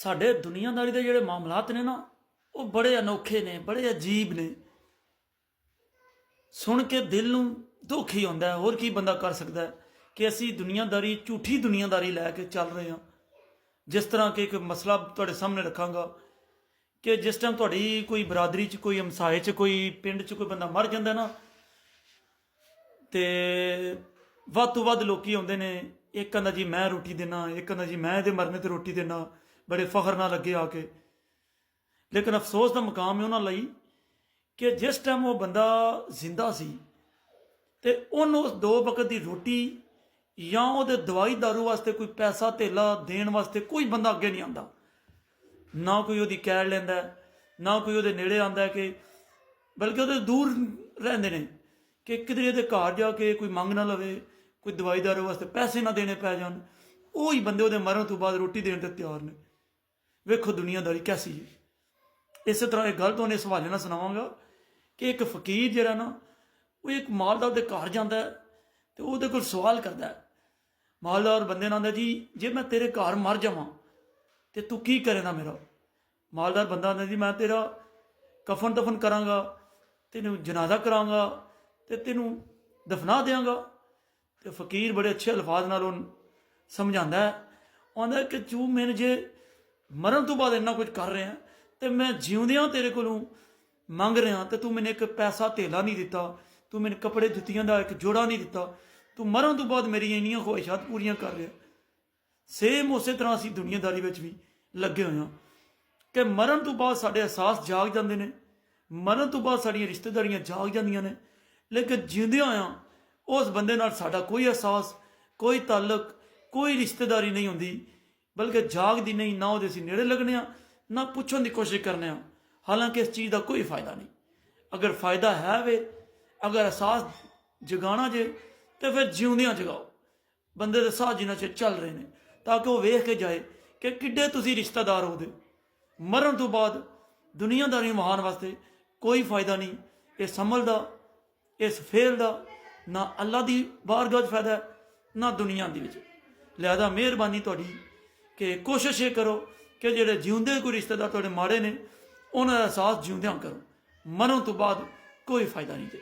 ਸਾਡੇ ਦੁਨੀਆਦਾਰੀ ਦੇ ਜਿਹੜੇ ਮਾਮਲਾਤ ਨੇ ਨਾ, ਉਹ ਬੜੇ ਅਨੋਖੇ ਨੇ, ਬੜੇ ਅਜੀਬ ਨੇ। ਸੁਣ ਕੇ ਦਿਲ ਨੂੰ ਦੁੱਖ ਹੀ ਹੁੰਦਾ। ਹੋਰ ਕੀ ਬੰਦਾ ਕਰ ਸਕਦਾ ਹੈ ਕਿ ਅਸੀਂ ਦੁਨੀਆਦਾਰੀ, ਝੂਠੀ ਦੁਨੀਆਦਾਰੀ ਲੈ ਕੇ ਚੱਲ ਰਹੇ ਹਾਂ। ਜਿਸ ਤਰ੍ਹਾਂ ਕਿ ਇੱਕ ਮਸਲਾ ਤੁਹਾਡੇ ਸਾਹਮਣੇ ਰੱਖਾਂਗਾ ਕਿ ਜਿਸ ਟਾਈਮ ਤੁਹਾਡੀ ਕੋਈ ਬਰਾਦਰੀ 'ਚ, ਕੋਈ ਹਮਸਾਏ 'ਚ, ਕੋਈ ਪਿੰਡ 'ਚ ਕੋਈ ਬੰਦਾ ਮਰ ਜਾਂਦਾ ਨਾ, ਤੇ ਵੱਧ ਤੋਂ ਵੱਧ ਲੋਕੀ ਆਉਂਦੇ ਨੇ। ਇੱਕ ਕਹਿੰਦਾ ਜੀ ਮੈਂ ਰੋਟੀ ਦੇਣਾ, ਇੱਕ ਕਹਿੰਦਾ ਜੀ ਮੈਂ ਇਹਦੇ ਮਰਨੇ ਤੇ ਰੋਟੀ ਦੇਣਾ, ਬੜੇ ਫਖਰ ਨਾਲ ਲੱਗੇ ਆ ਕੇ। ਲੇਕਿਨ ਅਫਸੋਸ ਦਾ ਮੁਕਾਮ ਹੈ ਉਹਨਾਂ ਲਈ ਕਿ ਜਿਸ ਟਾਈਮ ਉਹ ਬੰਦਾ ਜ਼ਿੰਦਾ ਸੀ ਤੇ ਉਹਨੂੰ ਉਸ 2 ਵਕਤ ਦੀ ਰੋਟੀ ਜਾਂ ਉਹਦੇ ਦਵਾਈ ਦਾਰੂ ਵਾਸਤੇ ਕੋਈ ਪੈਸਾ ਧੇਲਾ ਦੇਣ ਵਾਸਤੇ ਕੋਈ ਬੰਦਾ ਅੱਗੇ ਨਹੀਂ ਆਉਂਦਾ। ਨਾ ਕੋਈ ਉਹਦੀ ਕੈਰ ਲੈਂਦਾ, ਨਾ ਕੋਈ ਉਹਦੇ ਨੇੜੇ ਆਉਂਦਾ, ਕਿ ਬਲਕਿ ਉਹਦੇ ਦੂਰ ਰਹਿੰਦੇ ਨੇ ਕਿ ਕਿਧਰੇ ਇਹਦੇ ਘਰ ਜਾ ਕੇ ਕੋਈ ਮੰਗ ਨਾ ਲਵੇ, ਕੋਈ ਦਵਾਈ ਦਾਰੂ ਵਾਸਤੇ ਪੈਸੇ ਨਾ ਦੇਣੇ ਪੈ ਜਾਣ। ਉਹ ਹੀ ਬੰਦੇ ਉਹਦੇ ਮਰਨ ਤੋਂ ਬਾਅਦ ਰੋਟੀ ਦੇਣ ਤੇ ਤਿਆਰ ਨੇ। ਵੇਖੋ ਦੁਨੀਆਦਾਰੀ ਕੈਸੀ ਹੈ। ਇਸੇ ਤਰ੍ਹਾਂ ਇਹ ਗੱਲ ਤੁਹਾਨੂੰ ਇਸ ਹਵਾਲੇ ਨਾਲ ਸੁਣਾਵਾਂਗਾ ਕਿ ਇੱਕ ਫਕੀਰ ਜਿਹੜਾ ਨਾ, ਉਹ ਇੱਕ ਮਾਲਦਾਰ ਦੇ ਘਰ ਜਾਂਦਾ ਤੇ ਉਹਦੇ ਕੋਲ ਸਵਾਲ ਕਰਦਾ। ਮਾਲਦਾਰ ਬੰਦੇ ਨਾਲ ਆਂਦਾ, ਜੀ ਜੇ ਮੈਂ ਤੇਰੇ ਘਰ ਮਰ ਜਾਵਾਂ ਤੇ ਤੂੰ ਕੀ ਕਰੇਗਾ ਮੇਰਾ? ਮਾਲਦਾਰ ਬੰਦਾ ਆਂਦਾ, ਜੀ ਮੈਂ ਤੇਰਾ ਕਫਨ ਦਫਨ ਕਰਾਂਗਾ, ਤੈਨੂੰ ਜਨਾਜ਼ਾ ਕਰਾਂਗਾ ਤੇ ਤੈਨੂੰ ਦਫਨਾ ਦਿਆਂਗਾ। ਤੇ ਫਕੀਰ ਬੜੇ ਅੱਛੇ ਅਲਫਾਜ਼ ਨਾਲ ਉਹਨੂੰ ਸਮਝਾਉਂਦਾ। ਆਂਦਾ ਕਿ ਤੂੰ ਮੈਨੂੰ ਜੇ ਮਰਨ ਤੋਂ ਬਾਅਦ ਇੰਨਾ ਕੁਝ ਕਰ ਰਿਹਾ ਤੇ ਮੈਂ ਜਿਉਂਦਿਆਂ ਤੇਰੇ ਕੋਲੋਂ ਮੰਗ ਰਿਹਾ ਤੇ ਤੂੰ ਮੈਨੂੰ ਇੱਕ ਪੈਸਾ ਧੇਲਾ ਨਹੀਂ ਦਿੱਤਾ, ਤੂੰ ਮੈਨੂੰ ਕੱਪੜੇ ਜੁੱਤੀਆਂ ਦਾ ਇੱਕ ਜੋੜਾ ਨਹੀਂ ਦਿੱਤਾ, ਤੂੰ ਮਰਨ ਤੋਂ ਬਾਅਦ ਮੇਰੀਆਂ ਇੰਨੀਆਂ ਖੁਆਇਸ਼ਾਂ ਪੂਰੀਆਂ ਕਰ ਰਿਹਾ। ਸੇਮ ਉਸੇ ਤਰ੍ਹਾਂ ਅਸੀਂ ਦੁਨੀਆਦਾਰੀ ਵਿੱਚ ਵੀ ਲੱਗੇ ਹੋਏ ਹਾਂ ਕਿ ਮਰਨ ਤੋਂ ਬਾਅਦ ਸਾਡੇ ਅਹਿਸਾਸ ਜਾਗ ਜਾਂਦੇ ਨੇ, ਮਰਨ ਤੋਂ ਬਾਅਦ ਸਾਡੀਆਂ ਰਿਸ਼ਤੇਦਾਰੀਆਂ ਜਾਗ ਜਾਂਦੀਆਂ ਨੇ, ਲੇਕਿਨ ਜਿਉਂਦਿਆਂ ਹੋਇਆਂ ਉਸ ਬੰਦੇ ਨਾਲ ਸਾਡਾ ਕੋਈ ਅਹਿਸਾਸ, ਕੋਈ ਤਾਲੁਕ, ਕੋਈ ਰਿਸ਼ਤੇਦਾਰੀ ਨਹੀਂ ਹੁੰਦੀ, ਬਲਕਿ ਜਾਗਦੀ ਨਹੀਂ। ਨਾ ਉਹਦੇ ਅਸੀਂ ਨੇੜੇ ਲੱਗਣੇ ਆ, ਨਾ ਪੁੱਛਣ ਦੀ ਕੋਸ਼ਿਸ਼ ਕਰਨੇ ਆ। ਹਾਲਾਂਕਿ ਇਸ ਚੀਜ਼ ਦਾ ਕੋਈ ਫਾਇਦਾ ਨਹੀਂ। ਅਗਰ ਫਾਇਦਾ ਹੈ ਵੇ, ਅਗਰ ਅਹਿਸਾਸ ਜਗਾਉਣਾ ਜੇ, ਤੇ ਫਿਰ ਜਿਉਂਦਿਆਂ ਜਗਾਓ। ਬੰਦੇ ਦੇ ਸਾਹ ਜਿਨ੍ਹਾਂ 'ਚ ਚੱਲ ਰਹੇ ਨੇ, ਤਾਂ ਕਿ ਉਹ ਵੇਖ ਕੇ ਜਾਏ ਕਿ ਕਿੱਡੇ ਤੁਸੀਂ ਰਿਸ਼ਤੇਦਾਰ ਉਹਦੇ। ਮਰਨ ਤੋਂ ਬਾਅਦ ਦੁਨੀਆਦਾਰੀ ਨਿਭਾਉਣ ਵਾਸਤੇ ਕੋਈ ਫਾਇਦਾ ਨਹੀਂ। ਇਸ ਅਮਲ ਦਾ, ਇਸ ਫੇਲ ਦਾ ਨਾ ਅੱਲਾ ਦੀ ਬਾਰਗਾਹ 'ਚ ਫਾਇਦਾ, ਨਾ ਦੁਨੀਆ ਦੀ ਵਿੱਚ। ਲਿਹਾਜ਼ਾ ਮਿਹਰਬਾਨੀ ਤੁਹਾਡੀ ਕਿ ਕੋਸ਼ਿਸ਼ ਇਹ ਕਰੋ ਕਿ ਜਿਹੜੇ ਜਿਉਂਦੇ ਕੋਈ ਰਿਸ਼ਤੇਦਾਰ ਤੁਹਾਡੇ ਮਾੜੇ ਨੇ, ਉਹਨਾਂ ਦਾ ਅਹਿਸਾਸ ਜਿਉਂਦਿਆਂ ਕਰੋ। ਮਰਨ ਤੋਂ ਬਾਅਦ ਕੋਈ ਫਾਇਦਾ ਨਹੀਂ ਜੇ।